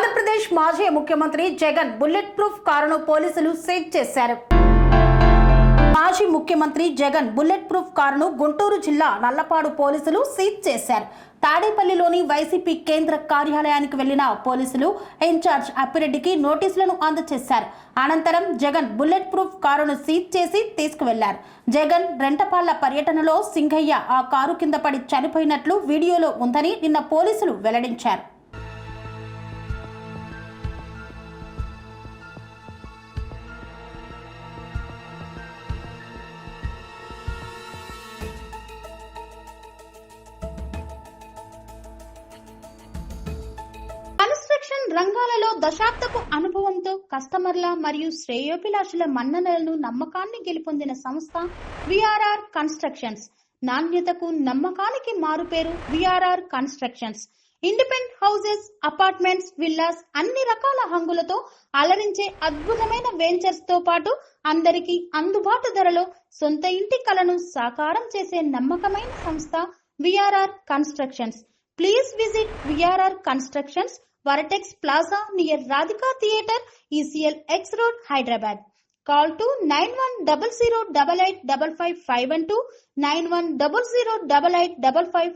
ఆంధ్రప్రదేశ్ మాజీ ముఖ్యమంత్రి Jagan bullet proof కారును పోలీసులు సీజ్ చేశారు. మాజీ ముఖ్యమంత్రి జగన్ బుల్లెట్ ప్రూఫ్ కారును గుంటూరు జిల్లా నల్లపాడు పోలీసులు సీజ్ చేశారు. తాడేపల్లిలోని వైసీపీ కేంద్ర కార్యాలయానికి వెళ్లిన పోలీసులు ఇన్ఛార్జ్ అప్పిరెడ్డికి నోటీసులను అందజేశారు. అనంతరం జగన్ బుల్లెట్ ప్రూఫ్ కారును సీజ్ చేసి తీసుకువెళ్లారు. జగన్ రెంటపాళ్ల పర్యటనలో సింగయ్య ఆ కారు కింద పడి చనిపోయినట్లు వీడియోలో ఉందని నిన్న పోలీసులు వెల్లడించారు. కన్స్ట్రక్షన్ రంగాలలో దశాబ్దపు అనుభవంతో కస్టమర్ల మరియు శ్రేయోభిలాషుల మన్ననలను నమ్మకాన్ని గెలుపొందిన సంస్థ విఆర్ఆర్ కన్స్ట్రక్షన్స్. నాణ్యతకు నమ్మకానికి మారుపేరు VRR constructions. Independent houses, apartments, villas అన్ని రకాల హంగులతో అలరించే అద్భుతమైన వెంచర్స్ తో పాటు అందరికీ అందుబాటు ధరలో సొంత ఇంటి కలను సాకారం చేసే నమ్మకమైన సంస్థ VRR constructions. Please visit VRR Constructions, Varatex Plaza near Radhika Theatre, ECL X Road, Hyderabad. Call to 9100885551 91008855.